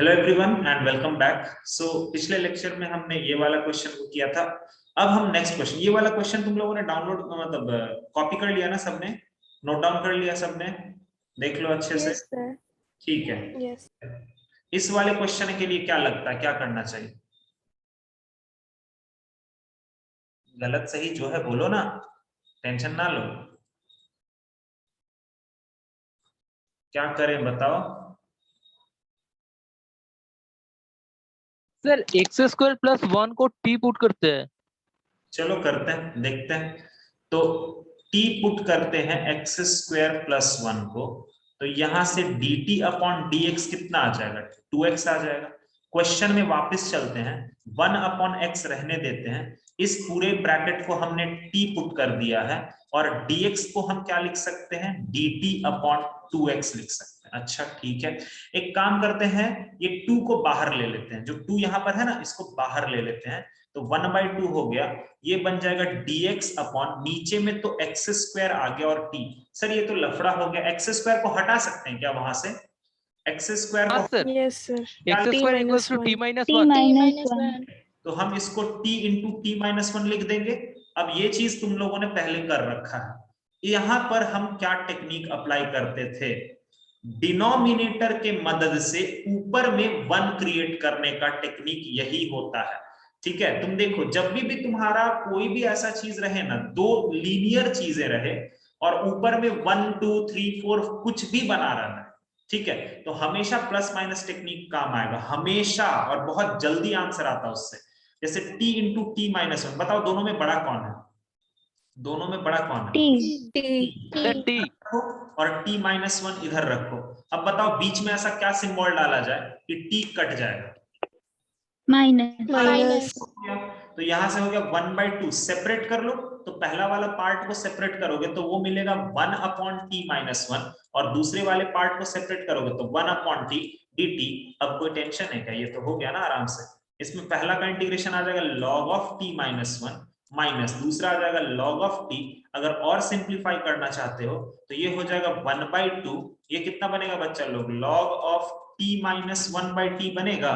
Hello everyone and welcome back. So पिछले lecture में हमने ये वाला क्वेश्चन को किया था। अब हम नेक्स्ट क्वेश्चन, ये वाला क्वेश्चन तुम लोगों ने डाउनलोड मतलब कॉपी कर लिया ना सबने, नोट डाउन कर लिया सबने, देख लो अच्छे से। Yes, sir. ठीक है। Yes. इस वाले क्वेश्चन के लिए क्या लगता है, क्या करना चाहिए? गलत सही जो है बोलो ना, टेंशन ना लो। क्या करें बताओ। सर एक्स स्क्वायर प्लस 1 को टी पुट करते हैं। चलो करते हैं, देखते हैं। तो टी पुट करते हैं एक्स स्क्वायर प्लस 1 को, तो यहां से dt अपॉन dx कितना आ जाएगा? 2x आ जाएगा। क्वेश्चन में वापस चलते हैं, 1 अपॉन x रहने देते हैं। इस पूरे ब्रैकेट को हमने t पुट कर दिया है और dx को हम क्या लिख सकते हैं? dt अपॉन 2x लिख सकते हैं। अच्छा ठीक है, एक काम करते हैं, ये 2 को बाहर ले लेते हैं, जो 2 यहां पर है ना, इसको बाहर ले लेते हैं। तो 1/2 हो गया, ये बन जाएगा dx अपॉन, नीचे में तो एक्स स्क्वायर आ गया और t। सर ये तो लफड़ा हो गया, एक्स स्क्वायर को हटा सकते हैं क्या वहां से? एक्स स्क्वायर हाँ को sir, Yes, sir. X T square minus equals to t 1. Minus t 1। minus 1 तो हम इसको t इंटू टी माइनस 1 लिख देंगे। अब ये चीज तुम लोगों ने पहले कर रखा है। यहां पर हम क्या टेक्निक अप्लाई करते थे? डिनोमिनेटर के मदद से ऊपर में 1 क्रिएट करने का टेक्निक यही होता है। ठीक है, तुम देखो जब भी तुम्हारा कोई भी ऐसा चीज रहे ना, दो लीनियर चीजें रहे और ऊपर में 1 2 3 4 कुछ भी बना रहा है, ठीक है, तो हमेशा प्लस माइनस टेक्निक काम आएगा हमेशा, और बहुत जल्दी आंसर आता है उससे। जैसे t इंटू टी माइनस 1, बताओ दोनों में बड़ा कौन है? दोनों में बड़ा कौन है? T. टी। और t माइनस 1 इधर रखो। अब बताओ बीच में ऐसा क्या सिंबल डाला जाए कि t कट जाएगा? Minus. तो यहां से हो गया 1/2, सेपरेट कर लो। तो पहला वाला पार्ट को सेपरेट करोगे तो वो मिलेगा 1 अपॉन टी माइनस 1, और दूसरे वाले पार्ट को सेपरेट करोगे तो 1 अपॉन टी dt। अब कोई टेंशन है क्या? ये तो हो गया ना आराम से। इसमें पहला का इंटीग्रेशन आ जाएगा log of t minus 1 minus दूसरा आ जाएगा log ऑफ t। अगर और सिंप्लीफाई करना चाहते हो तो ये हो जाएगा 1/2। ये कितना बनेगा बच्चा लोग? log of t minus 1/t बनेगा,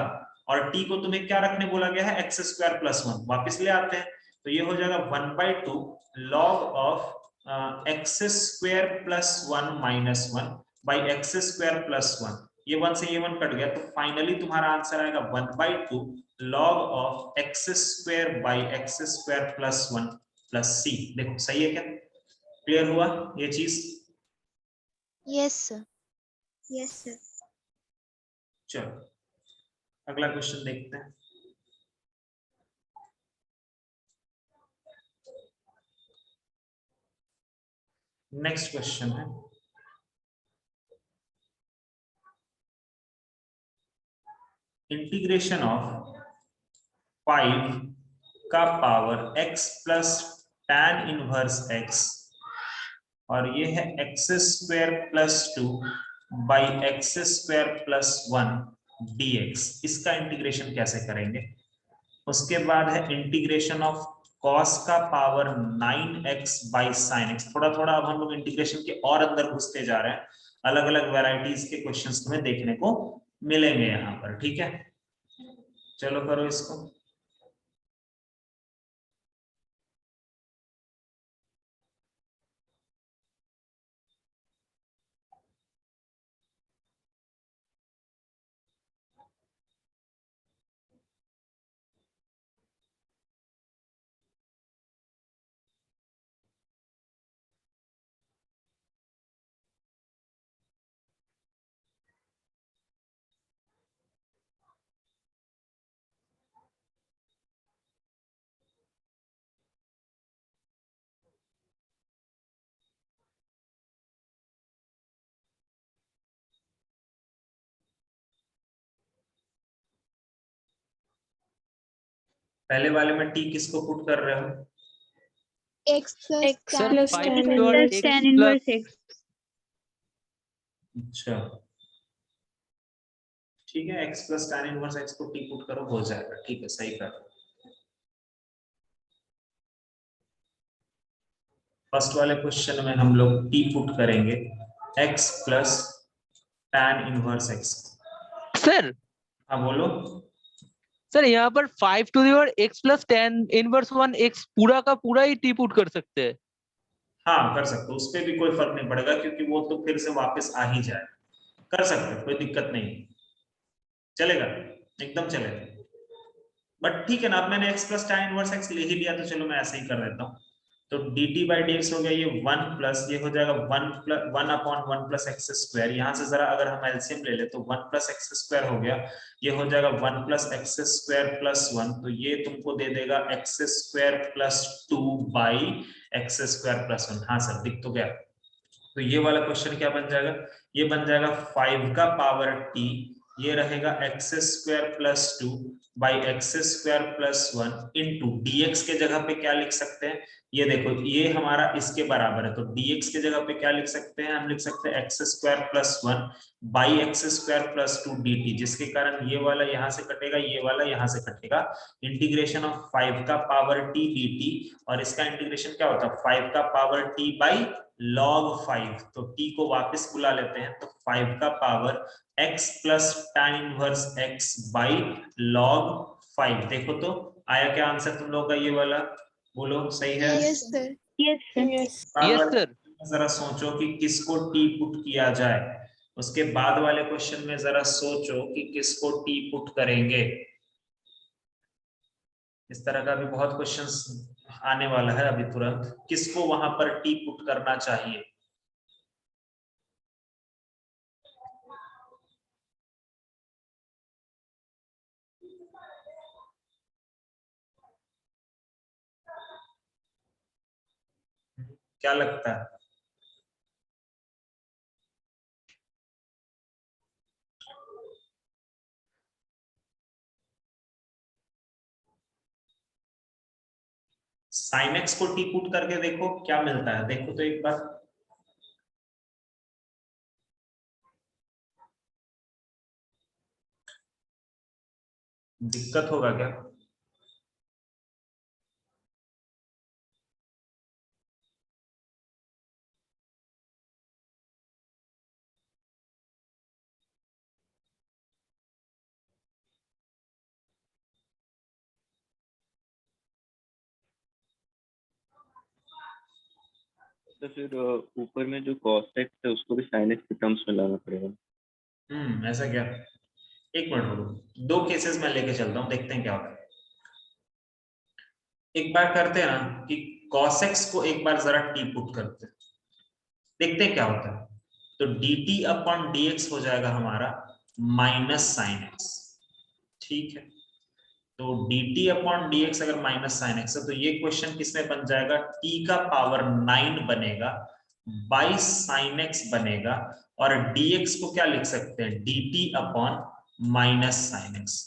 और t को तुम्हें क्या रखने बोला गया है? X square plus 1। वापिस ले आते हैं, तो ये हो जाएगा 1/2 log of x square plus 1 minus 1 by x square plus 1। ये 1 से ये 1 कट गया, तो फाइनली तुम्हारा आंसर आएगा 1/2 log of x square by x square plus 1 plus c। देखो सही है क्या? क्लियर हुआ ये चीज? yes sir yes sir चलो अगला क्वेश्चन देखते हैं। नेक्स्ट क्वेश्चन है, इंटीग्रेशन ऑफ 5 का power x plus tan inverse x, और ये है x square plus 2 by x square plus 1 dx। इसका इंटीग्रेशन कैसे करेंगे? उसके बाद है इंटीग्रेशन ऑफ cos का power 9x by sin x। थोड़ा थोड़ा अब हम लोग इंटीग्रेशन के और अंदर घुसते जा रहे हैं, अलग अलग वैरायटीज के क्वेश्चंस तुम्हें देखने को मिलेंगे यहाँ पर। ठीक है, चलो करो इसको। पहले वाले में t किसको पुट कर रहे हो? x plus X sir plus 5 tan into inverse. x plus अच्छा ठीक है, x plus tan inverse x को t पुट करो, हो जाएगा। ठीक है, सही कर। फर्स्ट वाले क्वेश्चन में हम लोग t पुट करेंगे x plus tan inverse x। Sir हाँ बोलो। सर यहाँ पर 5 to the power x plus 10 inverse 1 x पूरा का पूरा ही टी पुट कर सकते हैं। हाँ कर सकते हो, उस पर भी कोई फर्क नहीं पड़ेगा क्योंकि वो तो फिर से वापस आ ही जाए। कर सकते हो, कोई दिक्कत नहीं, चलेगा, एकदम चलेगा। बट ठीक है ना, अब मैंने x plus tan inverse x ले ही लिया तो चलो मैं ऐसे ही कर देता हूँ। तो dt बाई dx हो गया ये 1 प्लस, ये हो जाएगा 1 अपॉन 1 प्लस एक्स स्क्वायर। यहाँ से जरा अगर हम एलसीएम ले ले तो 1 प्लस एक्स स्क्वायर हो गया, ये हो जाएगा 1 प्लस एक्स स्क्वायर प्लस 1, तो ये तुमको दे देगा x square plus 2 by x square plus 1। हाँ सर दिख तो गया। तो ये वाला क्वेश्चन क्या बन जाएगा, ये बन जाएगा 5 का पावर t, ये रहेगा x square plus 2 by x square plus 1 into dx के जगह पे क्या लिख सकते हैं, ये देखो ये हमारा इसके बराबर है, तो dx के जगह पे क्या लिख सकते हैं, हम लिख सकते हैं x square plus 1 by x square plus 2 dt, जिसके कारण ये वाला यहाँ से कटेगा, ये वाला यहाँ से कटेगा। इंटीग्रेशन ऑफ 5 का पावर t dt, और इसका इंटीग्रेशन क्या होता है 5 का पावर t बाई log 5, तो t को वापस बुला लेते हैं, तो 5 का power x plus tan inverse x by log 5। देखो तो आया क्या आंसर तुम लोगों का ये वाला, बोलो सही है? Yes sir. यस यस बार-बार सर। जरा सोचो कि किसको t पुट किया जाए, उसके बाद वाले क्वेश्चन में जरा सोचो कि किसको t पुट करेंगे। इस तरह का भी बहुत क्वेश्चंस आने वाला है अभी तुरंत, किसको वहां पर टी पुट करना चाहिए। क्या लगता है? साइन एक्स को टी पुट करके देखो क्या मिलता है, देखो तो एक बार। दिक्कत होगा क्या? तो फिर ऊपर में जो कॉस एक्स है उसको भी साइन एक्स के टर्म्स में लाना पड़ेगा। ऐसा क्या, एक मिनट रुको, दो केसेस में लेके चलता हूँ, देखते हैं क्या होता है। एक बार करते हैं ना कि cos x को एक बार जरा टी पुट करते हैं, देखते हैं क्या होता है। तो dt अपॉन dx हो जाएगा हमारा माइनस साइन एक्स, ठीक है। तो dt अपॉन dx अगर माइनस साइन एक्स है तो ये क्वेश्चन किसमें बन जाएगा, t का पावर 9 बनेगा बाई साइन एक्स बनेगा, और dx को क्या लिख सकते हैं dt upon minus sine x.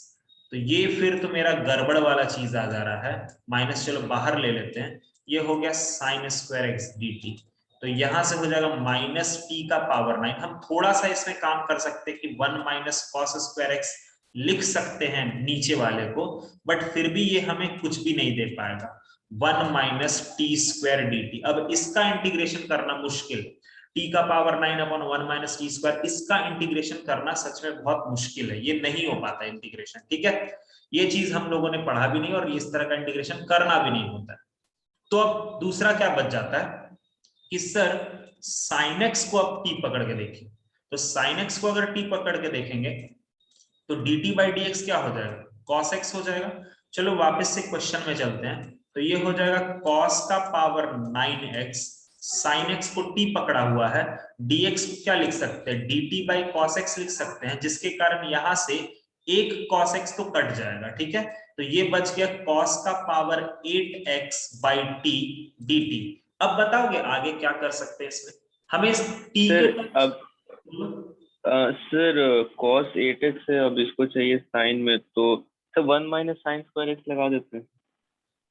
तो ये फिर तो मेरा गड़बड़ वाला चीज आ जा रहा है, माइनस चलो बाहर ले लेते हैं, ये हो गया साइन स्क्वायर एक्स dt, तो यहां से हो जाएगा माइनस टी का पावर 9। हम थोड़ा सा इसमें काम कर सकते हैं कि 1 माइनस कॉस स्क्वायर एक्स लिख सकते हैं नीचे वाले को, बट फिर भी ये हमें कुछ भी नहीं दे पाएगा, 1 minus T square D t. अब इसका इंटीग्रेशन करना मुश्किल, टी का power 9 upon 1 minus T square, इसका इंटीग्रेशन करना सच में बहुत मुश्किल है, ये नहीं हो पाता इंटीग्रेशन, ठीक है। ये चीज हम लोगों ने पढ़ा भी नहीं और इस तरह का इंटीग्रेशन करना भी नहीं होता है। तो अब दूसरा क्या बच जाता है कि सर साइन एक्स को अब टी पकड़ के देखिए, तो साइन एक्स को अगर टी पकड़ के देखेंगे तो dt बाई डी एक्स क्या हो जाएगा, cos x हो जाएगा। चलो वापस से क्वेश्चन में चलते हैं, तो ये हो जाएगा cos का पावर 9x, sin x को t पकड़ा हुआ है, dx क्या लिख सकते हैं dt बाई cos x लिख सकते हैं, जिसके कारण यहां से एक cos x तो कट जाएगा, ठीक है। तो ये बच गया cos का power 8x by t dt। अब बताओगे आगे क्या कर सकते हैं इसमें, हमें इस t सर के अब सर cos 8x है, अब इसको चाहिए साइन में, तो sir 1 minus sine square x लगा देते हैं।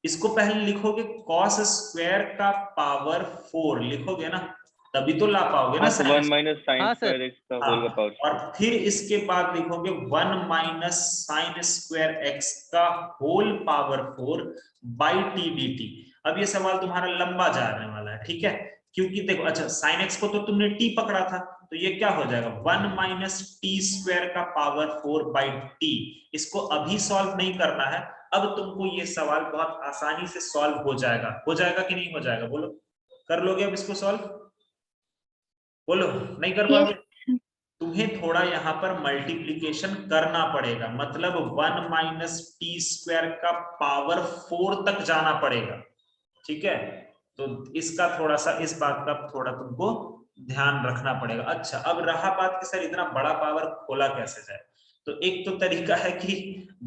इसको पहले लिखोगे cos स्क्वायर का पावर 4 लिखोगे ना, तभी तो ला पाओगे ना हाँ, तो साइन 1 माइनस साइन हाँ सर। स्क्वायर एक्स का होल का पावर 4। और फिर इसके बाद लिखोगे 1 माइनस साइन स्क्वायर एक्स का whole power 4 by t d t. अब ये सवाल तुम्हारा लंबा जाने वाला है, ठीक है, क्योंकि देखो अच्छा साइन एक्स को तो तुमने टी पकड़ा था, तो ये क्या हो जाएगा 1 माइनस टी स्क्वायर का पावर 4 बाई टी। इसको अभी सॉल्व नहीं करना है, अब तुमको ये सवाल बहुत आसानी से सॉल्व हो जाएगा कि नहीं हो जाएगा? बोलो, कर लोगे अब इसको सॉल्व? बोलो, नहीं कर पाओगे? तुम्हें थोड़ा यहाँ पर मल्टीप्लीकेशन करना पड़ेगा, मतलब 1 माइनस टी स्क्वायर का पावर 4 तक जाना पड़ेगा, ठीक है? तो इसका थोड़ा सा, इस बात का थोड़ा तुमको ध्यान रखना पड़ेगा। अच्छा, अब रहा बात कि सर इतना बड़ा पावर खोला कैसे जाए, तो एक तो तरीका है कि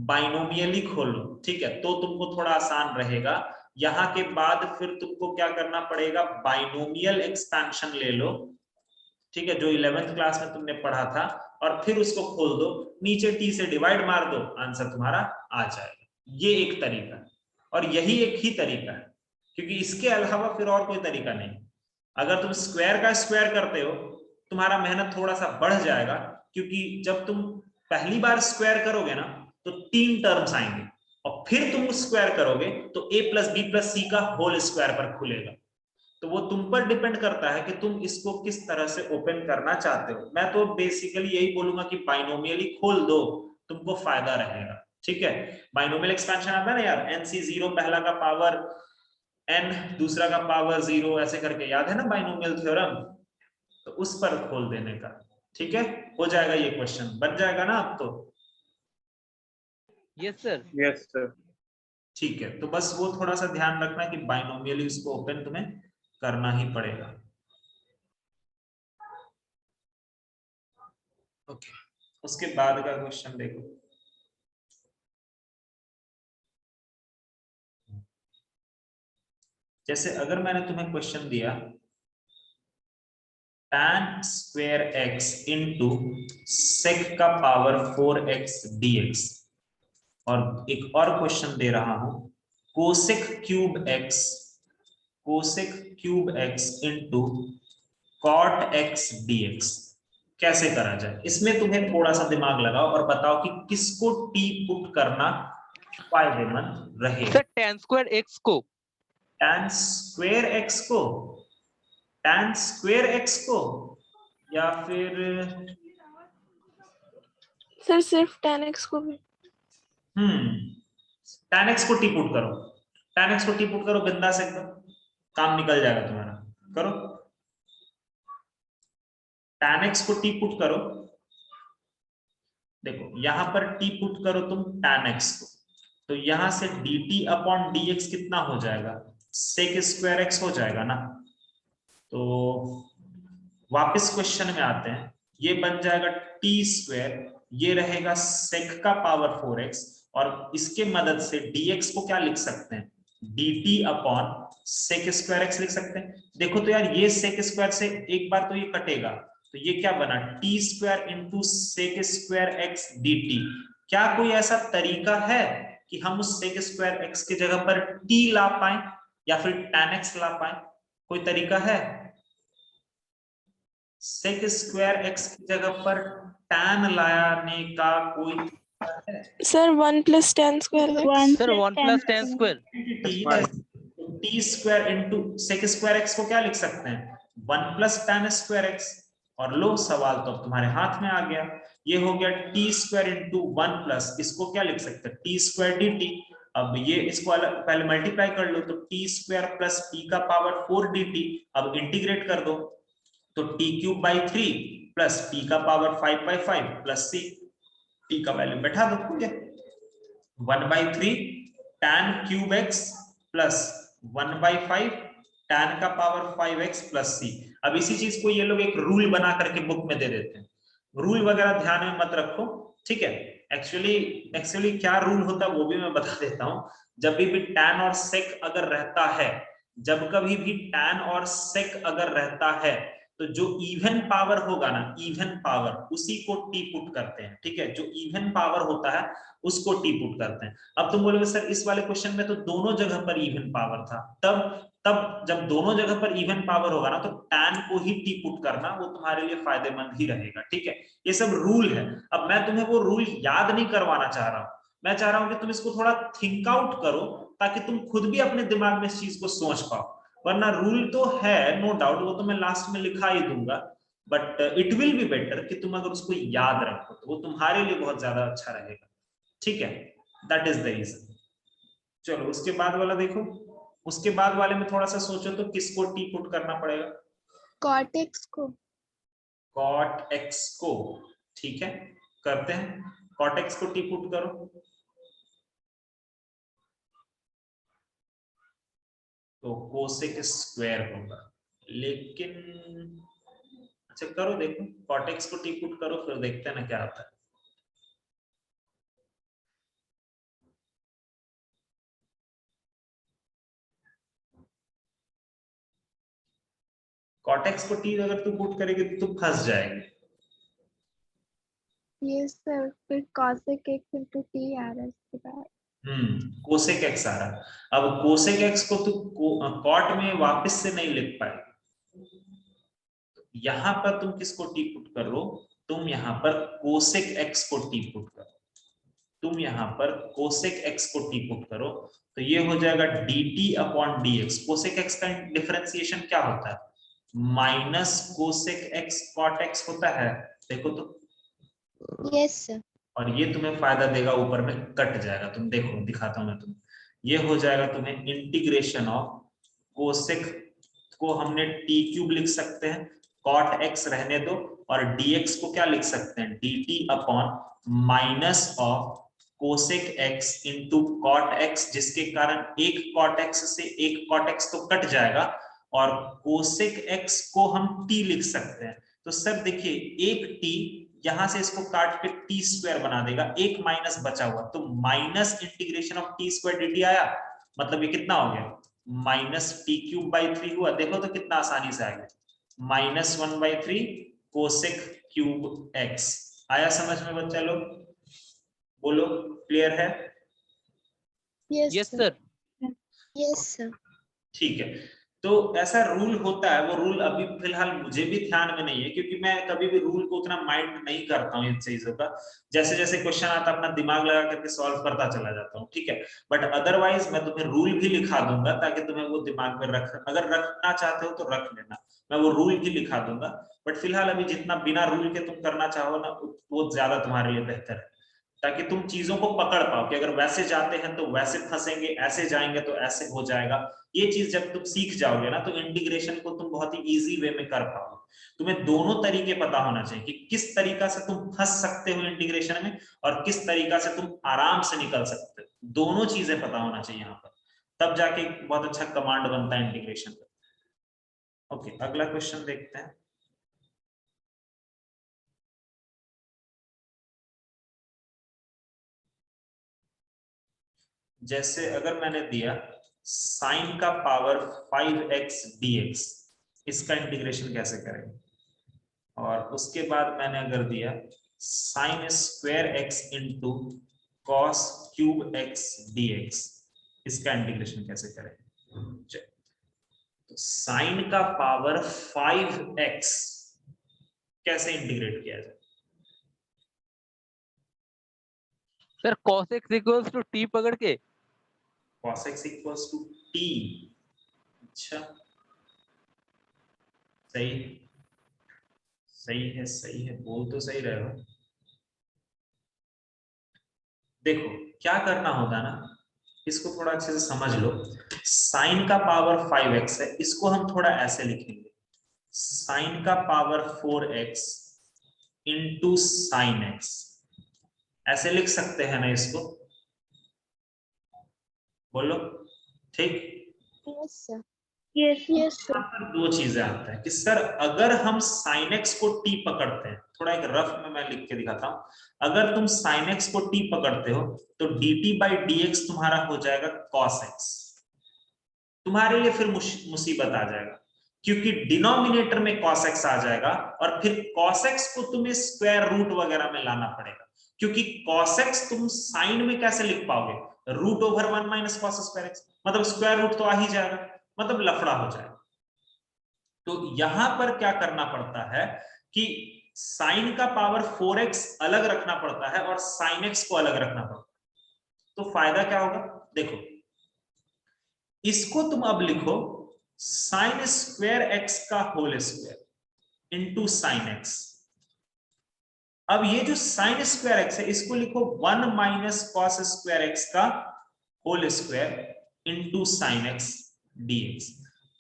बाइनोमियली खोल लो, ठीक है? तो तुमको थोड़ा आसान रहेगा। यहाँ के बाद फिर तुमको क्या करना पड़ेगा, बाइनोमियल एक्सपेंशन ले लो, ठीक है, जो 11th क्लास में तुमने पढ़ा था, और फिर उसको खोल दो, नीचे टी से डिवाइड मार दो, आंसर तुम्हारा आ जाएगा। ये एक तरीका है, और यही एक ही तरीका है, क्योंकि इसके अलावा फिर और कोई तरीका नहीं। अगर तुम स्क्वायर का स्क्वायर करते हो, तुम्हारा मेहनत थोड़ा सा बढ़ जाएगा, क्योंकि जब तुम पहली बार स्क्वायर करोगे ना, तो 3 टर्म्स आएंगे, और फिर तुम स्क्वायर करोगे तो a प्लस बी प्लस सी का होल स्क्वायर पर खुलेगा। तो वो तुम पर डिपेंड करता है कि तुम इसको किस तरह से ओपन करना चाहते हो। मैं तो बेसिकली यही बोलूंगा कि बाइनोमियली खोल दो, तुमको फायदा रहेगा, ठीक है? बाइनोमियल एक्सपेंशन आता है ना यार, nc0 पहला का पावर n, दूसरा का पावर 0, ऐसे करके, याद है ना बाइनोमियल थ्योरम? तो उस पर खोल देने का, ठीक है? हो जाएगा, ये क्वेश्चन बन जाएगा ना अब तो? Yes sir. Yes sir. ठीक है, तो बस वो थोड़ा सा ध्यान रखना कि बाइनोमियली इसको ओपन तुम्हें करना ही पड़ेगा। ओके, उसके बाद का क्वेश्चन देखो। जैसे अगर मैंने तुम्हें क्वेश्चन दिया tan square x into sec का पावर 4x dx, और एक और क्वेश्चन दे रहा हूं cosec cube x into cot x dx, कैसे करा जाए? इसमें तुम्हें थोड़ा सा दिमाग लगाओ और बताओ कि किसको टी पुट करना फायदेमंद रहेगा। सर tan स्क्वायर x को, tan स्क्वायर x को, tan स्क्वायर x को, या फिर सर सिर्फ tan x को भी? tan x को टी पुट करो, tan x को टी पुट करो, बिंदास एकदम, काम निकल जाएगा तुम्हारा। करो, tan x को टी पुट करो। देखो यहां पर टी पुट करो तुम tan x को, तो यहां से dt अपॉन dx कितना हो जाएगा, sec स्क्वायर x हो जाएगा ना। तो वापस क्वेश्चन में आते हैं, ये बन जाएगा टी स्क्वायर, ये रहेगा sec का पावर 4x, और इसके मदद से dx को क्या लिख सकते हैं, dt upon sec square x लिख सकते हैं। देखो तो यार, ये sec स्क्वायर से एक बार तो ये कटेगा, तो ये क्या बना, t square into sec square x dt। क्या कोई ऐसा तरीका है कि हम उस सेक स्क्वायर एक्स की जगह पर टी ला पाए, या फिर tan x ला पाए? कोई तरीका है? सेक स्क्वायर एक्स की जगह पर tan लाने का कोई तरीका है? Sir 1 plus tan square x। Sir 1 plus tan square, t square into sec square x को क्या लिख सकते हैं, 1 प्लस tan स्क्वायर एक्स। और लो, सवाल तो अब तुम्हारे हाथ में आ गया, ये हो गया टी स्क्वायर इंटू 1 प्लस, इसको क्या लिख सकते हैं, टी स्क्वायर dt। अब ये इसको पहले मल्टीप्लाई कर लो, तो टी स्क्वायर प्लस टी का पावर 4 dt। अब इंटीग्रेट कर दो, तो T cube by 3 plus T का power 5 by 5 plus C, T का वैल्यू बैठा दो, ठीक है? 1/3 tan cube x plus 1/5 tan का पावर 5x प्लस सी। अब इसी चीज को ये लोग एक रूल बना करके बुक में दे देते हैं, रूल वगैरह ध्यान में मत रखो, ठीक है? एक्चुअली क्या रूल होता है वो भी मैं बता देता हूं। जब भी tan और sec अगर रहता है, जब कभी भी tan और sec अगर रहता है, तो जो इवन पावर होगा ना, इवन पावर, उसी को टी पुट करते हैं, ठीक है? जो इवन पावर होता है उसको टी पुट करते हैं। अब तुम बोलोगे सर इस वाले क्वेश्चन में तो दोनों जगह पर इवन पावर था, तब जब दोनों जगह पर इवन पावर होगा ना, तो tan को ही टी पुट करना वो तुम्हारे लिए फायदेमंद ही रहेगा, ठीक है? ये सब रूल है। अब मैं तुम्हें वो रूल याद नहीं करवाना चाह रहा हूं, मैं चाह रहा हूं कि तुम इसको थोड़ा थिंक आउट करो, ताकि तुम खुद भी अपने दिमाग में इस चीज को सोच पाओ। वरना रूल तो है नो डाउट, वो तो मैं लास्ट में लिखा ही दूंगा, but it will be better कि तुम अगर उसको याद रखो तो वो तुम्हारे लिए बहुत ज्यादा अच्छा रहेगा, ठीक है, दैट इज द रीजन। चलो उसके बाद वाला देखो, उसके बाद वाले में थोड़ा सा सोचो तो किसको टी पुट करना पड़ेगा? cot x को। cot x को, ठीक है करते हैं, cot x को टी पुट करो तो कोसेक स्क्वायर होगा, लेकिन अच्छा करो देखो, cot x को टी पुट करो फिर देखते हैं ना क्या आता है। cot x को टी अगर तू पुट करेगी तो तू फंस जाएगी। यस सर, फिर cosec x into t आ रहा है इसके बाद। कोसेक एक्स आ रहा है। अब कोसेक एक्स को तू कॉट में वापस से नहीं लिख पाएगी, यहां पर तुम किसको टी पुट करो, तुम यहां पर कोसेक एक्स को टी पुट करो, तुम यहां पर कोसेक एक्स को टी पुट करो तो ये हो जाएगा dt upon dx। Cosec x का डिफरेंशिएशन क्या होता है? Minus cosec x cot x होता है, देखो तो, यस सर। और ये तुम्हें फायदा देगा, ऊपर में कट जाएगा, तुम देखो दिखाता हूं मैं तुम्हें, ये हो जाएगा तुम्हें इंटीग्रेशन ऑफ कोसेक को हमने टी क्यूब लिख सकते हैं, कॉट एक्स रहने दो, और dx को क्या लिख सकते हैं, dt upon minus of cosec x into cot x, जिसके कारण एक कॉट एक्स से एक कॉट एक्स तो कट जाएगा, और कोसेक एक्स को हम t लिख सकते हैं। तो सर देखिए एक t यहां से इसको काट के टी स्क्वायर बना देगा, एक माइनस बचा हुआ तो minus integration of T square dt आया, मतलब ये कितना हो गया, माइनस टी क्यूब बाई 3 हुआ, देखो तो कितना आसानी से आ गया, माइनस 1/3 कोसेक क्यूब एक्स। आया समझ में बच्चा लोग? बोलो क्लियर है? Yes sir. Yes sir. ठीक है, तो ऐसा रूल होता है, वो रूल अभी फिलहाल मुझे भी ध्यान में नहीं है क्योंकि मैं कभी भी रूल को उतना माइंड नहीं करता हूँ इन चीजों का, जैसे जैसे क्वेश्चन आता अपना दिमाग लगा करके सॉल्व करता चला जाता हूँ, ठीक है, बट अदरवाइज मैं तुम्हें रूल भी लिखा दूंगा ताकि तुम्हें वो दिमाग में रख, अगर रखना चाहते हो तो रख लेना, मैं वो रूल भी लिखा दूंगा, बट फिलहाल अभी जितना बिना रूल के तुम करना चाहो ना वो ज्यादा तुम्हारे लिए बेहतर है, ताकि तुम चीजों को पकड़ पाओ कि अगर वैसे जाते हैं तो वैसे फंसेंगे, ऐसे जाएंगे तो ऐसे हो जाएगा। ये चीज जब तुम सीख जाओगे ना तो इंटीग्रेशन को तुम बहुत ही इजी वे में कर पाओगे। तुम्हें दोनों तरीके पता होना चाहिए कि किस तरीका से तुम फंस सकते हो इंटीग्रेशन में और किस तरीका से तुम आराम से निकल सकते हो, दोनों चीजें पता होना चाहिए यहाँ पर, तब जाके बहुत अच्छा कमांड बनता है इंटीग्रेशन का। ओके अगला क्वेश्चन देखते हैं। जैसे अगर मैंने दिया साइन का पावर 5x dx, इसका इंटीग्रेशन कैसे करेंगे, और उसके बाद मैंने अगर दिया sign square x into cos cube x dx, इसका इंटीग्रेशन कैसे करेंगे। तो साइन का पावर 5x कैसे इंटीग्रेट किया जाए? Sir cos x equals to t पकड़ के cos x equals to t, अच्छा सही, सही है, बोल तो सही रहे हो। देखो क्या करना होगा ना, इसको थोड़ा अच्छे से समझ लो, साइन का पावर 5x है, इसको हम थोड़ा ऐसे लिखेंगे, साइन का power 4x into sine x, ऐसे लिख सकते हैं ना इसको, बोलो ठीक। Yes sir. Yes sir. यहाँ पर दो चीजें आता है कि सर अगर हम sin x को t पकड़ते हैं, थोड़ा एक रफ में मैं लिख के दिखाता हूं, अगर तुम sin x को t पकड़ते हो तो dt by dx तुम्हारा हो जाएगा cos x, तुम्हारे लिए फिर मुसीबत आ जाएगा क्योंकि डिनोमिनेटर में cos x आ जाएगा और फिर cos x को तुम्हें स्क्वायर रूट वगैरह में लाना पड़ेगा, क्योंकि cos x तुम साइन में कैसे लिख पाओगे, root over 1 minus cos square x, मतलब स्क्वायर रूट तो आ ही जाएगा, मतलब लफड़ा हो जाएगा। तो यहां पर क्या करना पड़ता है कि साइन का पावर 4x अलग रखना पड़ता है और साइन x को अलग रखना पड़ता है। तो फायदा क्या होगा, देखो इसको तुम अब लिखो साइन स्क्वायर x का whole square, into sine x. अब ये जो साइन स्क्वायर एक्स है इसको लिखो 1 माइनस कॉस स्क्वायर एक्स का whole square into sine x d x.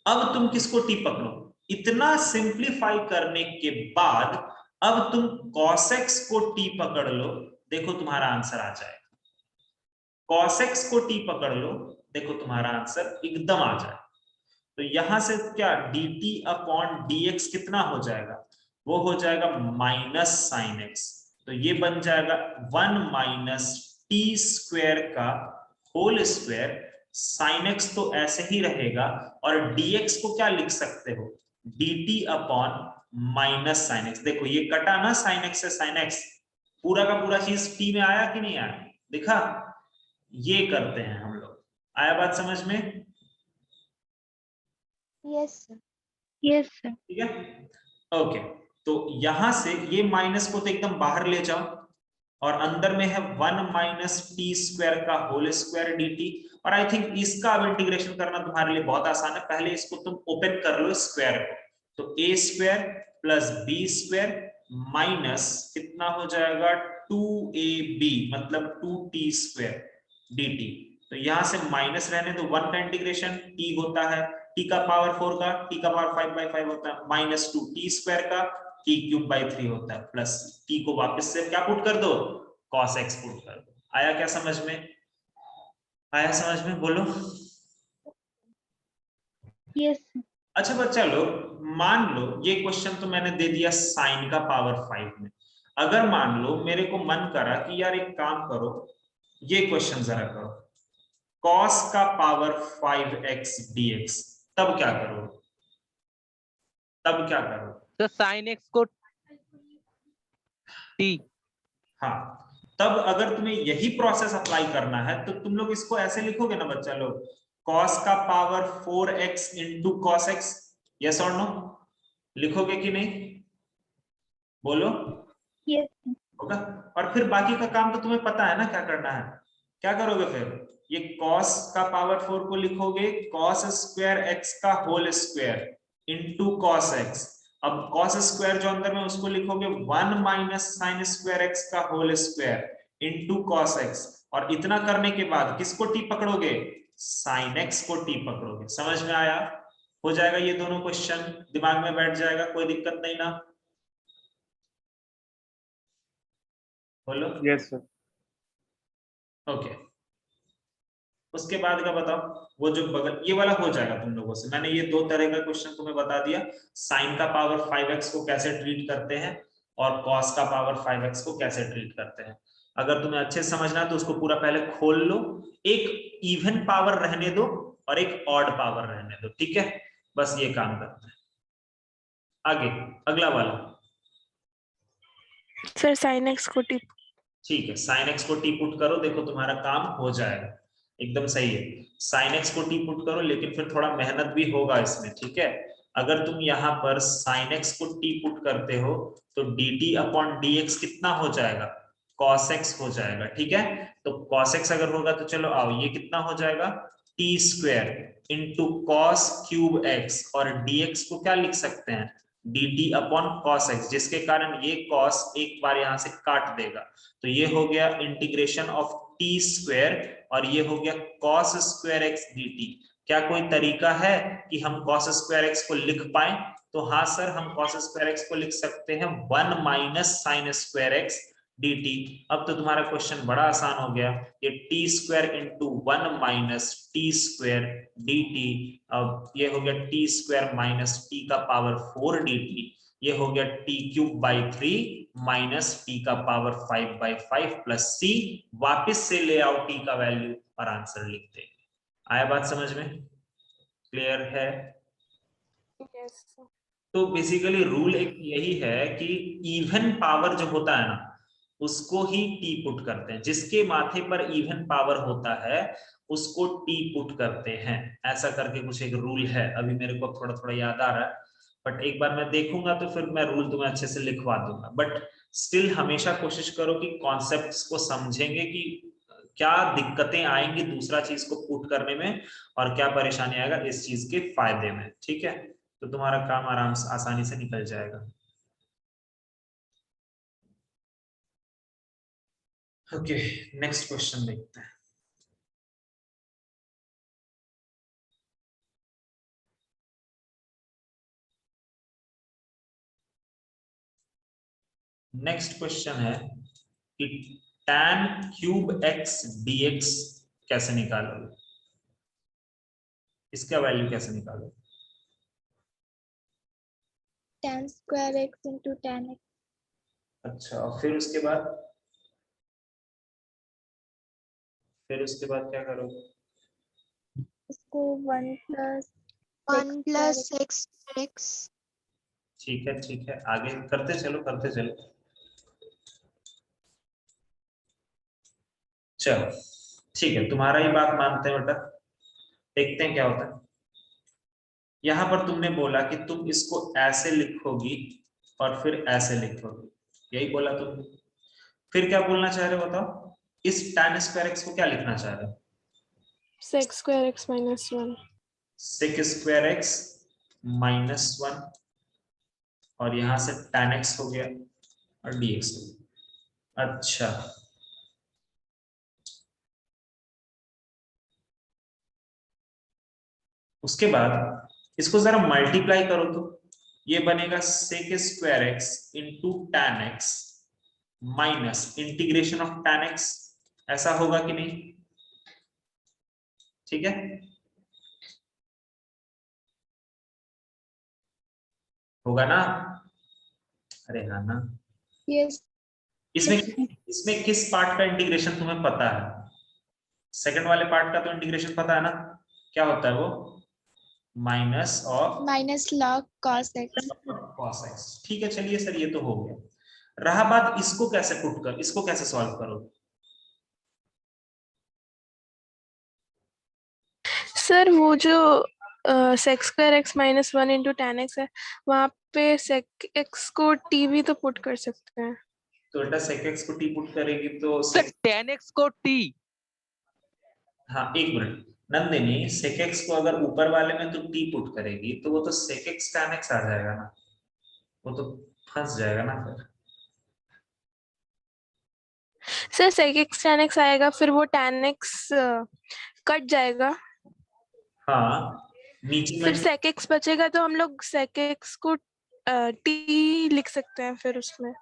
अब तुम किसको टी पकड़ो? इतना सिंप्लीफाई करने के बाद अब तुम cos x को टी पकड़ लो, देखो तुम्हारा आंसर आ जाएगा। cos x को टी पकड़ लो, देखो तुम्हारा आंसर एकदम आ जाए। तो यहां से क्या dt अपॉन dx कितना हो जाएगा? वो हो जाएगा माइनस साइन एक्स। तो ये बन जाएगा 1 माइनस टी स्क्वायर का होल स्क्वायर। साइन एक्स तो ऐसे ही रहेगा और dx को क्या लिख सकते हो? dt upon minus sine x. देखो ये कटा ना साइन एक्स से साइन एक्स, पूरा का पूरा चीज टी में आया कि नहीं आया? देखा? ये करते हैं हम लोग। आया बात समझ में? Yes sir, yes sir. ठीक है, ओके। तो यहां से ये माइनस को तो एकदम बाहर ले जाओ और अंदर में है 1 माइनस टी स्क्वायर का होल स्क्वायर dt। और आई थिंक इसका अब इंटीग्रेशन करना तुम्हारे लिए बहुत आसान है। पहले इसको तुम ओपन कर लो स्क्वायर को, तो a square plus b square minus कितना हो जाएगा 2ab मतलब 2t स्क्वायर dt। तो यहां से माइनस रहने तो 1 का इंटीग्रेशन t होता है, t का पावर 4 का t का पावर 5/5 होता है, माइनस 2t स्क्वायर का t क्यूब बाई 3 होता है, प्लस t को वापस से क्या पुट कर दो? cos x पुट कर दो। आया क्या समझ में? आया समझ में? बोलो। यस। अच्छा बच्चा लोग, मान लो ये क्वेश्चन तो मैंने दे दिया साइन का पावर 5 में। अगर मान लो मेरे को मन करा कि यार एक काम करो, ये क्वेश्चन जरा करो, cos का पावर 5x dx, तब क्या करो? तब क्या करो? तो साइन एक्स को टी। हाँ, तब अगर तुम्हें यही प्रोसेस अप्लाई करना है तो तुम लोग इसको ऐसे लिखोगे ना बच्चा लोग, cos का power 4x into cos x। Yes और नो? लिखोगे कि नहीं? बोलो। यस। होगा। और फिर बाकी का काम तो तुम्हें पता है ना क्या करना है। क्या करोगे फिर? ये cos का पावर 4 को लिखोगे cos स्क्वायर x का whole square into cos x। अब cos स्क्वायर जो अंदर में उसको लिखोगे 1 माइनस साइन स्क्वायर x का whole square into cos x। और इतना करने के बाद किसको टी पकड़ोगे? साइन x को टी पकड़ोगे। समझ में आया? हो जाएगा ये दोनों क्वेश्चन, दिमाग में बैठ जाएगा, कोई दिक्कत नहीं ना? बोलो। Yes sir. ओके, उसके बाद का बताओ। वो जो बगल ये वाला हो जाएगा तुम लोगों से। मैंने ये दो तरह का क्वेश्चन तुम्हें बता दिया, साइन का पावर 5x को कैसे ट्रीट करते हैं और cos का पावर 5x को कैसे ट्रीट करते हैं। अगर तुम्हें अच्छे से समझना तो उसको पूरा पहले खोल लो, एक इवन पावर रहने दो और एक ऑड पावर रहने दो, ठीक है? बस ये काम करना है। आगे अगला वाला। सर साइन एक्स को टी। ठीक है, साइन एक्स को टी पुट करो, देखो तुम्हारा काम हो जाएगा। एकदम सही है, साइन एक्स को टी पुट करो, लेकिन फिर थोड़ा मेहनत भी होगा इसमें, ठीक है? अगर तुम यहाँ पर साइन एक्स को टी पुट करते हो तो dt अपॉन dx कितना हो जाएगा? cos x हो जाएगा, ठीक है? तो cos x अगर होगा तो चलो आओ, ये कितना हो जाएगा? t square into cos cube x, और dx को क्या लिख सकते हैं? dt अपॉन cos x, जिसके कारण ये cos एक बार यहाँ से काट देगा। तो ये हो गया इंटीग्रेशन ऑफ टी स्क्वायर और ये हो गया cos स्क्वायर x dt। क्या कोई तरीका है कि हम cos स्क्वायर x को लिख पाए? तो हाँ सर, हम cos स्क्वायर x को लिख सकते हैं 1 minus sine square x dt। अब तो तुम्हारा क्वेश्चन बड़ा आसान हो गया, ये T square into 1 minus T square dt। अब ये हो गया टी स्क्वायर माइनस टी का पावर 4 dt। ये हो गया T cube by 3 minus T का पावर 5/5 प्लस सी। वापिस से ले आओ टी का वैल्यू और आंसर लिख दे। आया बात समझ में? क्लियर है? Yes sir. तो बेसिकली रूल एक यही है कि इवन पावर जो होता है ना उसको ही टी पुट करते हैं, जिसके माथे पर इवन पावर होता है उसको टी पुट करते हैं। ऐसा करके कुछ एक रूल है, अभी मेरे को थोड़ा थोड़ा याद आ रहा है, बट एक बार मैं देखूंगा तो फिर मैं रूल तुम्हें अच्छे से लिखवा दूंगा। बट स्टिल हमेशा कोशिश करो कि कॉन्सेप्ट्स को समझेंगे कि क्या दिक्कतें आएंगी दूसरा चीज को पुट करने में और क्या परेशानी आएगा इस चीज के फायदे में, ठीक है? तो तुम्हारा काम आराम से आसानी से निकल जाएगा। ओके, नेक्स्ट क्वेश्चन देखते हैं। नेक्स्ट क्वेश्चन है कि tan क्यूब x dx कैसे निकालोगे, इसका वैल्यू कैसे निकालोगे? tan square x into tan x. अच्छा, और फिर उसके बाद क्या करोगे? इसको 1 plus x x. ठीक है, आगे करते चलो। चलो ठीक है, तुम्हारा ही बात मानते हैं बेटा, देखते हैं क्या होता है। यहां पर तुमने बोला कि तुम इसको ऐसे लिखोगी और फिर ऐसे लिखोगी, यही बोला तुमने। फिर क्या बोलना चाह रहे हो बताओ? इस tan स्क्वायर x को क्या लिखना चाह रहे हो? sec square x minus 1. sec square x minus 1, और यहां से tan x हो गया और dx हो गया। अच्छा, उसके बाद इसको जरा मल्टीप्लाई करो तो ये बनेगा sec square x into tan x minus integration of tan x। ऐसा होगा कि नहीं? ठीक है, होगा ना? अरे हाँ ना। Yes. इसमें किस पार्ट का इंटीग्रेशन तुम्हें पता है? सेकंड वाले पार्ट का तो इंटीग्रेशन पता है ना? क्या होता है वो? Minus of Minus log cos x. cos x। ठीक है, चलिए सर, ये तो हो गया। रहा बात इसको कैसे सॉल्व करोगे? सर वो जो sec square x minus 1 into tan x है, वहाँ पे sec x को t भी तो पुट कर सकते हैं। तो बेटा sec x को t पुट करेगी तो सर tan x को t। हाँ एक मिनट नंदिनी, sec x को अगर ऊपर वाले में तो t पुट करेगी तो वो तो sec x tan x आ जाएगा ना, वो तो फंस जाएगा ना फिर। Sir sec x tan x आएगा, फिर वो tan x कट जाएगा, हाँ नीचे फिर में sec x बचेगा, तो हम लोग sec x को t लिख सकते हैं फिर उसमें।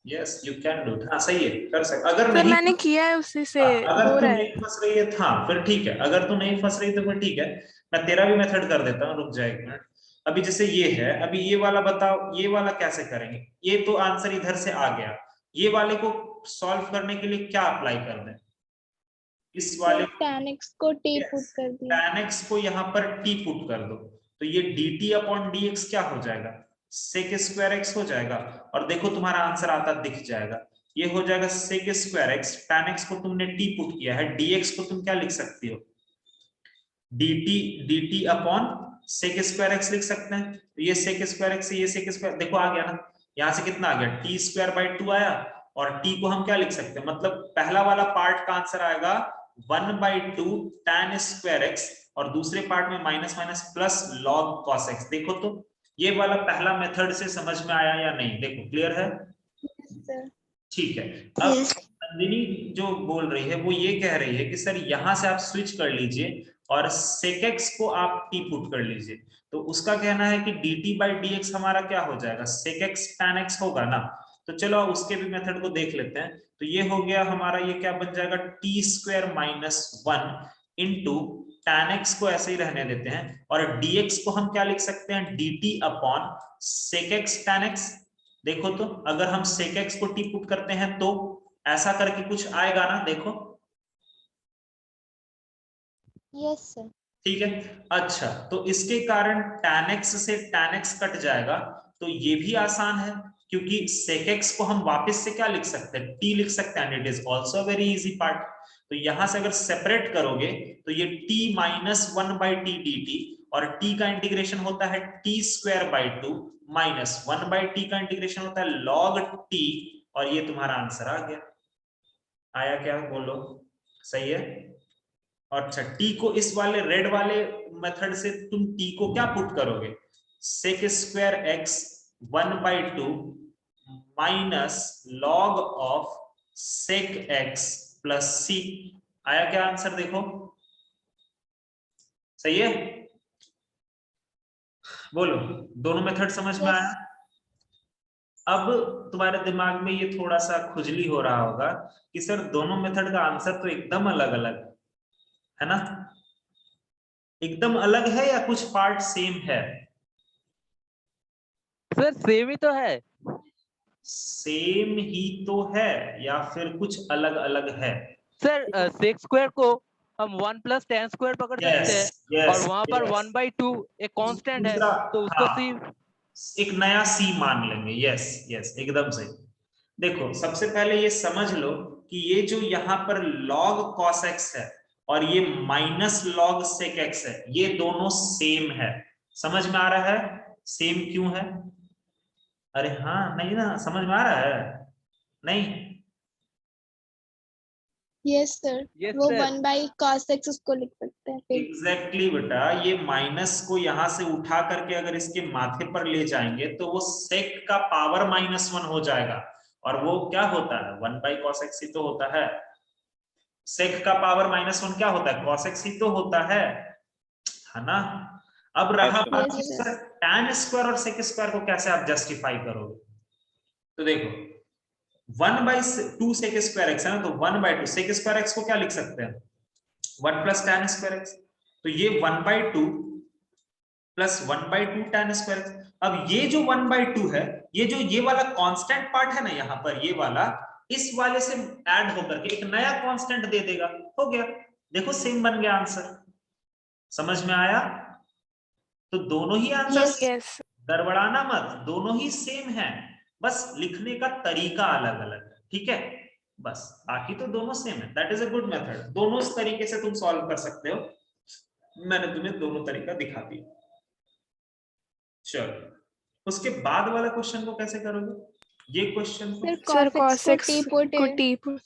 यस यू कैन डू, हाँ सही है, कर सकते। अगर सर नहीं, मैंने किया है, उसी से अगर हो तू रहा नहीं है। फंस रही है हाँ फिर ठीक है, अगर तू नहीं फंस रही तो फिर ठीक है, मैं तेरा भी मेथड कर देता हूँ, रुक जाए एक मिनट। अभी जैसे ये है, अभी ये वाला बताओ, ये वाला कैसे करेंगे? ये तो आंसर इधर से आ गया, ये वाले को सॉल्व करने के लिए क्या अप्लाई कर दें? इस वाले tan x को t पुट कर दिया. tan x को यहाँ पर t पुट कर दो, तो ये dt अपॉन dx क्या हो जाएगा? sec स्क्वायर x हो जाएगा। और देखो तुम्हारा आंसर आता दिख जाएगा, ये हो जाएगा sec square x, tan x को तुमने t पुट किया है, dx को तुम क्या लिख सकती हो? dt upon sec square x लिख सकते हैं। तो ये sec स्क्वायर x से ये sec स्क्वायर, देखो आ गया ना, यहां से कितना आ गया? t स्क्वायर बाई 2 आया, और t को हम क्या लिख सकते हैं? मतलब पहला वाला पार्ट का आंसर आएगा 1/2 tan स्क्वायर x, और दूसरे पार्ट में minus minus plus log cos x। देखो तो ये वाला पहला मेथड से समझ में आया या नहीं? देखो क्लियर है? ठीक है। अब नंदिनी जो बोल रही है वो ये कह रही है कि सर यहां से आप स्विच कर लीजिए और sec x को आप t पुट कर लीजिए। तो उसका कहना है कि dt बाई dx हमारा क्या हो जाएगा? sec x tan x होगा ना। तो चलो उसके भी मेथड को देख लेते हैं। तो ये हो गया हमारा, ये क्या बन जाएगा? t square minus 1 into tan x को ऐसे ही रहने देते हैं, और dx को हम क्या लिख सकते हैं? dt upon sec x tan x। देखो तो अगर हम sec x को t पुट करते हैं तो ऐसा करके कुछ आएगा ना, देखो। Yes sir. ठीक है, अच्छा तो इसके कारण tan x से tan x कट जाएगा, तो ये भी आसान है, क्योंकि sec x को हम वापस से क्या लिख सकते हैं? t लिख सकते हैं, it is also very easy part. तो यहां से अगर सेपरेट करोगे तो ये t माइनस 1/t dt, और t का इंटीग्रेशन होता है t square by 2 minus 1/t का इंटीग्रेशन होता है log t, और ये तुम्हारा आंसर आ गया। आया क्या? बोलो सही है? और अच्छा, t को इस वाले रेड वाले मेथड से तुम t को क्या पुट करोगे? sec square x 1/2 minus log of sec x plus c। आया क्या आंसर? देखो सही है? बोलो, दोनों मेथड समझ में आया? अब तुम्हारे दिमाग में ये थोड़ा सा खुजली हो रहा होगा कि सर दोनों मेथड का आंसर तो एकदम अलग अलग है ना? एकदम अलग है या कुछ पार्ट सेम है? सर सेम ही तो है। सेम ही तो है या फिर कुछ अलग अलग है? सर सेक स्क्वायर को हम 1 प्लस tan स्क्वायर पकड़ सकते हैं, यस और वहां पर 1/2 एक कांस्टेंट है, दूसरा, तो उसको हाँ, एक नया सी मान लेंगे। यस यस, एकदम सही। देखो सबसे पहले ये समझ लो कि ये जो यहाँ पर log cos x है और ये माइनस log sec x है, ये दोनों सेम है। समझ में आ रहा है? सेम क्यों है? अरे हाँ, नहीं ना, समझ में आ रहा है? नहीं? यस सर, Yes, वो sir. 1/cos x उसको लिख सकते हैं फिर। एग्जैक्टली बेटा, ये माइनस को यहां से उठा करके अगर इसके माथे पर ले जाएंगे तो वो sec का पावर -1 हो जाएगा, और वो क्या होता है? 1/cos x ही तो होता है। sec का पावर -1 क्या होता है? cos x ही तो होता है ना? अब रहा Yes, बात sir. सर tan स्क्वायर और sec स्क्वायर को कैसे आप जस्टिफाई करोगे? तो देखो 1/2 sec स्क्वायर x है ना, तो 1/2 sec स्क्वायर x को क्या लिख सकते हैं? 1 प्लस tan स्क्वायर x। तो ये 1/2 प्लस 1/2 tan स्क्वायर x। अब ये जो 1/2 है, ये वाला कांस्टेंट पार्ट है ना यहाँ पर, ये वाला इस वाले से ऐड होकर के एक नया कांस्टेंट दे देगा। हो गया, देखो सेम बन गया आंसर। समझ में आया? तो दोनों ही आंसर, Yes. गड़बड़ाना मत, दोनों ही सेम है, बस लिखने का तरीका अलग अलग है। ठीक है, बस बाकी तो दोनों सेम है। That is a good method. दोनों इस तरीके से तुम सॉल्व कर सकते हो। मैंने तुम्हें दोनों तरीका दिखा दिया। चलो, उसके बाद वाला क्वेश्चन को कैसे करोगे? ये क्वेश्चन को, sir Sir, cos cos x x को t को put t put.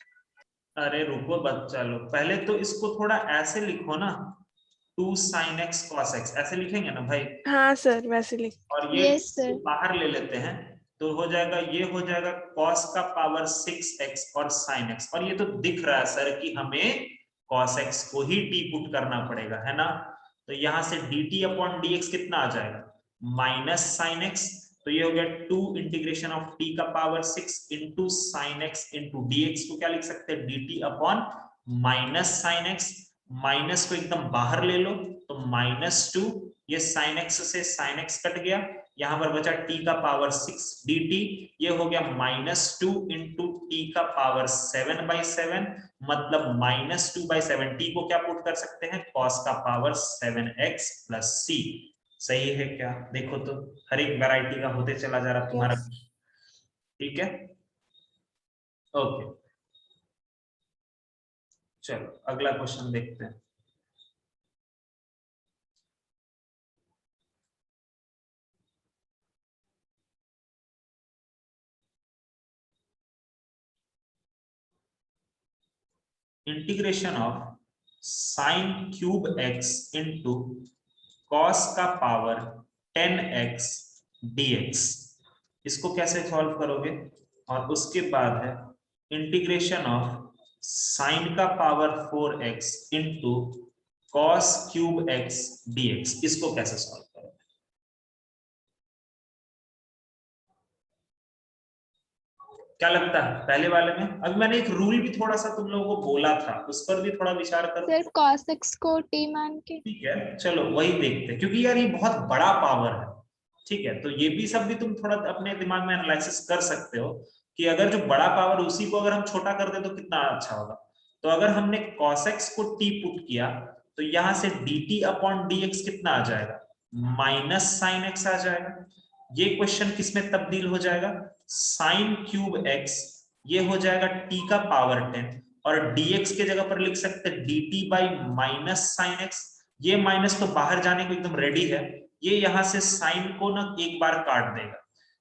अरे रुको बच्चा लोग, पहले तो इसको थोड़ा ऐसे लिखो ना, 2 sin x cos x ऐसे लिखेंगे ना भाई, हाँ सर, वैसे लिख। और ये Yes, sir. बाहर ले लेते हैं तो हो जाएगा, ये हो जाएगा cos का पावर 6x और sin x। और ये तो दिख रहा है सर कि हमें cos x को ही t पुट करना पड़ेगा, है ना? तो यहां से dt अपॉन dx कितना आ जाएगा? Minus sin x। तो ये हो गया 2 इंटीग्रेशन ऑफ t का power 6 into sin x into dx को क्या लिख सकते हैं? dt upon minus sin x। Minus को एकदम बाहर ले लो तो -2, ये sin x से sin x कट गया, यहां पर बचा t का पावर 6 dt। ये हो गया -2 इंटू t का पावर 7/7, मतलब -2/7। t को क्या पुट कर सकते हैं? cos का पावर 7x प्लस c। सही है क्या? देखो तो हर एक वैरायटी का होते चला जा रहा तुम्हारा। Yes. ठीक है, ओके, चलो अगला क्वेश्चन देखते हैं। Integration of sine cube x into cos का पावर 10x dx, इसको कैसे सॉल्व करोगे? और उसके बाद है इंटीग्रेशन ऑफ साइन का power 4x into cos cube x dx, इसको कैसे सॉल्व करोगे? क्या लगता है पहले वाले में? अब मैंने एक रूल भी थोड़ा सा तुम लोगों को बोला था, उस पर भी थोड़ा विचार करो। सर cos x को t मान के। ठीक है, चलो वही देखते हैं, क्योंकि यार ये बहुत बड़ा पावर है। ठीक है, तो ये भी सब भी तुम थोड़ा अपने दिमाग में एनालिसिस कर सकते हो कि अगर जो बड़ा पावर उसी को अगर हम छोटा कर दे तो कितना अच्छा होगा। तो अगर हमने cos x को t पुट किया तो यहां से dt अपॉन dx कितना आ जाएगा? माइनस साइन x आ जाएगा। ये क्वेश्चन किस में तब्दील हो जाएगा? साइन क्यूब x, ये हो जाएगा t का पावर 10, और dx के जगह पर लिख सकते हैं dt by minus sine x। ये माइनस तो बाहर जाने को एकदम रेडी है, ये यहां से साइन को ना एक बार काट देगा,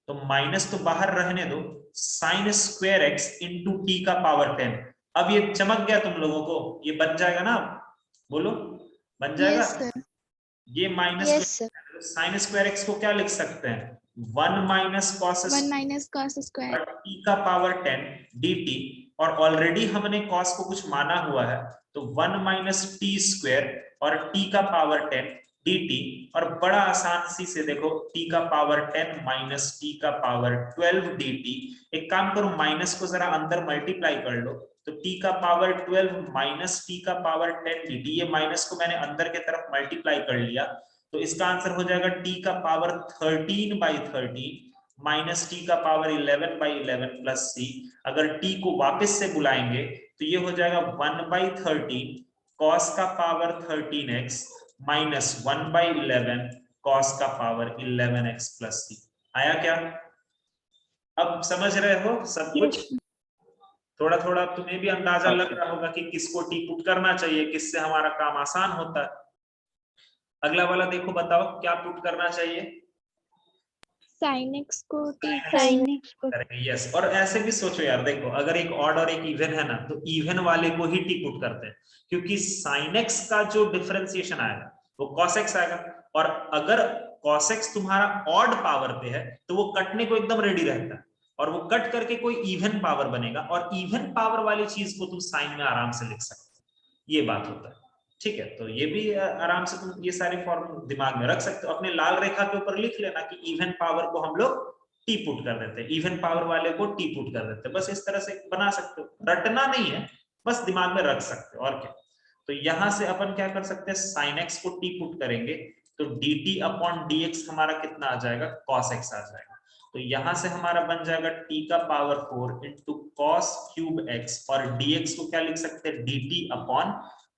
तो माइनस तो बाहर रहने दो, sign square x into T का पावर 10। अब ये चमक गया तुम लोगों को, ये बन जाएगा ना? बोलो, बन जाएगा? Yes, sir. ये minus Yes, sir. Sign square x को क्या लिख सकते हैं? 1 minus cos 1 minus cos square. T का पावर 10 dt, और ऑलरेडी हमने cos को कुछ माना हुआ है, तो 1 माइनस टी स्क्वायर और t का पावर 10 dt, और बड़ा आसान सी से देखो t का पावर 10 माइनस t का पावर 12 dt। एक काम करो, माइनस को जरा अंदर मल्टीप्लाई कर लो, तो t का पावर 12 माइनस t का पावर 10 dt, ये माइनस को मैंने अंदर के तरफ मल्टीप्लाई कर लिया, तो इसका आंसर हो जाएगा t का पावर 13/13 माइनस टी का पावर 11/11 प्लस सी। अगर t को वापस से बुलाएंगे तो ये हो जाएगा 1/13 cos का पावर 13x माइनस 1/11 cos का पावर 11x प्लस सी। आया क्या? अब समझ रहे हो सब कुछ? थोड़ा थोड़ा तुम्हें भी अंदाजा लग रहा होगा कि किसको टी पुट करना चाहिए, किससे हमारा काम आसान होता है। अगला वाला देखो, बताओ क्या पुट करना चाहिए? sin x को t sin x को करेंगे, यस। और ऐसे भी सोचो यार, देखो अगर एक ऑड और एक इवन है ना, तो इवन वाले को ही टी पुट करते हैं, क्योंकि sin x का जो डिफरेंशिएशन आएगा वो cos x आएगा, और अगर cos x तुम्हारा ऑड पावर पे है तो वो कटने को एकदम रेडी रहता है, और वो कट करके कोई इवन पावर बनेगा, और इवन पावर वाली चीज को तुम साइन में आराम से लिख सकते हो, ये बात होता है। ठीक है, तो ये भी आराम से तुम ये सारे फॉर्म दिमाग में रख सकते हो। अपने लाल रेखा के ऊपर लिख लेना कि इवन पावर को हम लोग टी पुट कर देते हैं, इवन पावर वाले को टी पुट कर देते हैं, बस इस तरह से बना सकते हो, रटना नहीं है, बस दिमाग में रख सकते हो, और क्या। तो यहां से अपन क्या कर सकते हैं, sin x को टी पुट करेंगे तो dt अपॉन dx हमारा कितना आ जाएगा, cos x आ जाएगा। तो यहां से हमारा बन जाएगा t का power 4 into cos cube x, और dx को क्या लिख सकते हैं, dt अपॉन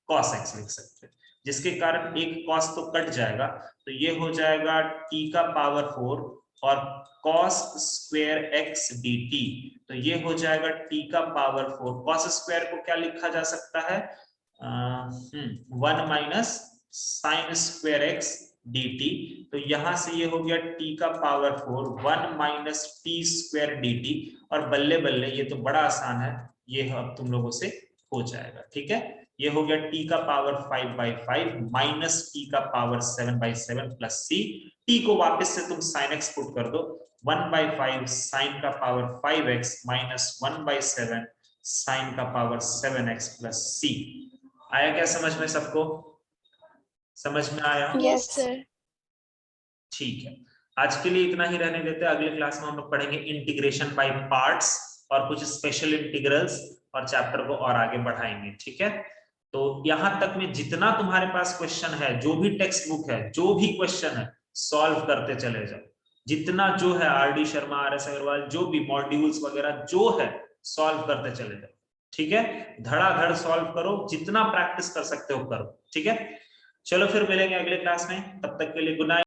cos x लिख सकते हैं, जिसके कारण एक cos तो कट जाएगा, तो ये हो जाएगा t का पावर 4 और cos स्क्वायर x dt, तो ये हो जाएगा t का पावर 4। cos स्क्वायर को क्या लिखा जा सकता है, 1 minus sine square x dt, तो यहां से ये हो गया t का power 4 1 minus T square dt, और बल्ले बल्ले ये तो बड़ा आसान है, ये अब तुम लोगों से हो जाएगा। ठीक है, ये हो गया t का पावर 5/5 माइनस t का पावर 7/7 प्लस c। t को वापस से तुम sin x पुट कर दो, 1/5 sin का पावर 5x माइनस 1/7 sin का पावर 7x प्लस c। आया क्या समझ में सबको? समझ में आया? Yes sir. ठीक है, आज के लिए इतना ही रहने देते हैं। अगले क्लास में हम लोग पढ़ेंगे इंटीग्रेशन बाय पार्ट्स और कुछ स्पेशल इंटीग्रल्स, और चैप्टर को और आगे बढ़ाएंगे। ठीक है, तो यहां तक में जितना तुम्हारे पास क्वेश्चन है, जो भी टेक्स्ट बुक है, जो भी क्वेश्चन है, सॉल्व करते चले जाओ। जितना जो है RD शर्मा, RS अग्रवाल, जो भी मॉड्यूल्स वगैरह जो है, सॉल्व करते चले जाओ। ठीक है, धड़ाधड़ सॉल्व करो, जितना प्रैक्टिस कर सकते हो करो। ठीक है, चलो फिर मिलेंगे अगले क्लास में, तब तक के लिए गुड नाइट।